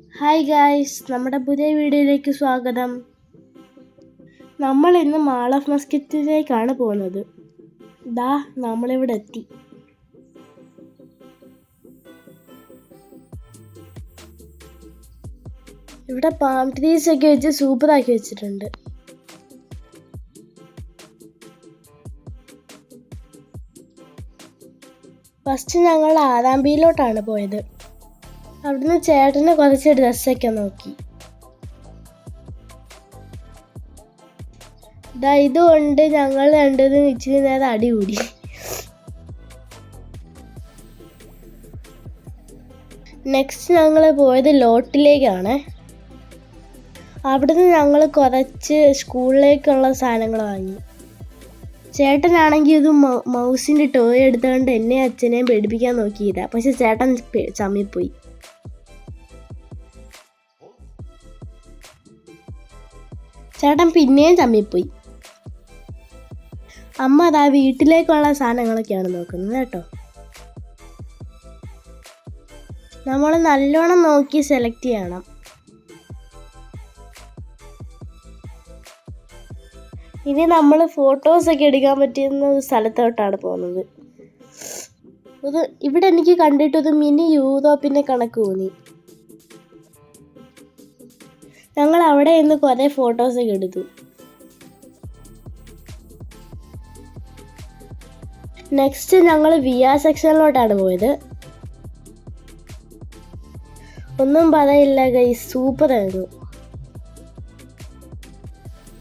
Hi guys, നമ്മുടെ പുതിയ വീഡിയോയിലേക്ക് സ്വാഗതം. നമ്മൾ ഇന്ന് മാൾ ഓഫ് മസ്കറ്റിലേക്കാണ് പോകുന്നത്. നമ്മളിവിടെ എത്തി. ഇവിടെ പാം ട്രീസ് ഒക്കെ വെച്ച് സൂപ്പറാക്കി വെച്ചിട്ടുണ്ട്. ഫസ്റ്റ് ഞങ്ങൾ ആറാമ്പിയിലോട്ടാണ് പോയത്. അവിടുന്ന് ചേട്ടന് കുറച്ച് ഡ്രസ്സൊക്കെ നോക്കി. ഇതുകൊണ്ട് ഞങ്ങൾ രണ്ടതും ഇച്ചിരി നേരം അടികൂടി. നെക്സ്റ്റ് ഞങ്ങൾ പോയത് ലോട്ടിലേക്കാണ്. അവിടുന്ന് ഞങ്ങൾ കുറച്ച് സ്കൂളിലേക്കുള്ള സാധനങ്ങൾ വാങ്ങി. ചേട്ടനാണെങ്കിൽ ഇത് മൗസിൻ്റെ ടോയ് എടുത്തുകൊണ്ട് എന്നെ അച്ഛനെയും പേടിപ്പിക്കാൻ നോക്കിയതാ. പക്ഷെ ചേട്ടൻ ചമ്മിപ്പോയി. ചേട്ടൻ പിന്നെയും ചമ്മിപ്പോയി. അമ്മ വീട്ടിലേക്കുള്ള സാധനങ്ങളൊക്കെയാണ് നോക്കുന്നത് കേട്ടോ. നമ്മൾ നല്ലോണം നോക്കി സെലക്ട് ചെയ്യണം. ഇനി നമ്മൾ ഫോട്ടോസൊക്കെ എടുക്കാൻ പറ്റുന്ന ഒരു സ്ഥലത്തോട്ടാണ് പോകുന്നത്. ഇവിടെ എനിക്ക് കണ്ടിട്ടൊരു മിനി യൂറോപ്പിൻ്റെ കണക്ക് തോന്നി. ഞങ്ങൾ അവിടെ നിന്ന് കുറേ ഫോട്ടോസൊക്കെ എടുത്തു. നെക്സ്റ്റ് ഞങ്ങൾ VR സെക്ഷനിലോട്ടാണ് പോയത്. ഒന്നും പറയില്ല ഗൈസ്, സൂപ്പറായിരുന്നു.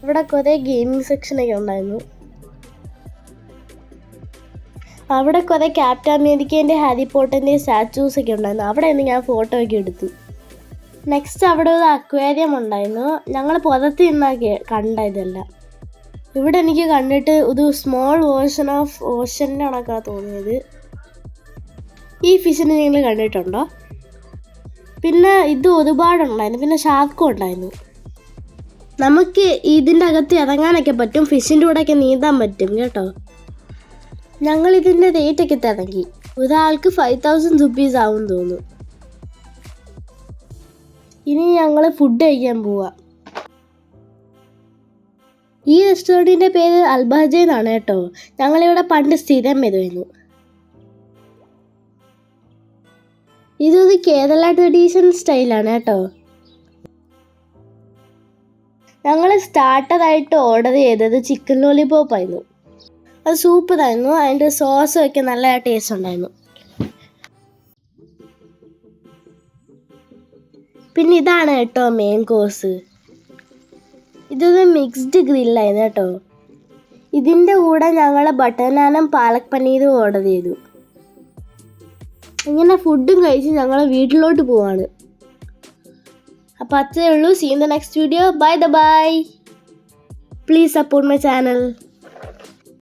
ഇവിടെ കുറേ ഗെയിമിംഗ് സെക്ഷനൊക്കെ ഉണ്ടായിരുന്നു. അവിടെ കുറേ ക്യാപ്റ്റൻ അമേരിക്കേൻ്റെ ഹാരി പോട്ടറിൻ്റെ സ്റ്റാച്യൂസൊക്കെ ഉണ്ടായിരുന്നു. അവിടെ നിന്ന് ഞാൻ ഫോട്ടോ ഒക്കെ എടുത്തു. നെക്സ്റ്റ് അവിടെ ഒരു അക്വേറിയം ഉണ്ടായിരുന്നു. ഞങ്ങൾ പുറത്ത് നിന്നാണ് കണ്ടതെല്ലാം. ഇവിടെ എനിക്ക് കണ്ടിട്ട് ഒരു സ്മോൾ വേർഷൻ ഓഫ് ഓഷൻ്റെ കണക്കാണ് തോന്നിയത്. ഈ ഫിഷിനെ നിങ്ങൾ കണ്ടിട്ടുണ്ടോ? പിന്നെ ഇത് ഒരുപാടുണ്ടായിരുന്നു. പിന്നെ ഷാർക്കും ഉണ്ടായിരുന്നു. നമുക്ക് ഇതിൻ്റെ അകത്ത് ഇറങ്ങാനൊക്കെ പറ്റും. ഫിഷിൻ്റെ കൂടെയൊക്കെ നീന്താൻ പറ്റും കേട്ടോ. ഞങ്ങൾ ഇതിൻ്റെ റേറ്റൊക്കെ തിരക്കി. ഒരാൾക്ക് 5000 rupees ആവും തോന്നുന്നു. ഇനി ഞങ്ങൾ ഫുഡ് കഴിക്കാൻ പോവാം. ഈ റെസ്റ്റോറൻറ്റിൻ്റെ പേര് അൽബഹജ എന്നാണ് കേട്ടോ. ഞങ്ങളിവിടെ പണ്ട് സ്ഥിരം വരുമായിരുന്നു. ഇതൊരു കേരള ട്രഡീഷൻ സ്റ്റൈലാണ് കേട്ടോ. ഞങ്ങൾ സ്റ്റാർട്ടറായിട്ട് ഓർഡർ ചെയ്തത് ചിക്കൻ ലോലിപോപ്പ് ആയിരുന്നു. അത് സൂപ്പറായിരുന്നു. അതിൻ്റെ സോസും ഒക്കെ നല്ല ടേസ്റ്റ് ഉണ്ടായിരുന്നു. പിന്നെ ഇതാണ് കേട്ടോ മെയിൻ കോഴ്സ്. ഇതൊരു മിക്സ്ഡ് ഗ്രില്ലായിരുന്നു കേട്ടോ. ഇതിൻ്റെ കൂടെ ഞങ്ങൾ ബട്ടർ നാനും പാലക് പനീരും ഓർഡർ ചെയ്തു. ഇങ്ങനെ ഫുഡും കഴിച്ച് ഞങ്ങൾ വീട്ടിലോട്ട് പോവാണ്. അപ്പോൾ അത്രയേ ഉള്ളൂ. See in the next video. Bye. Please support my channel.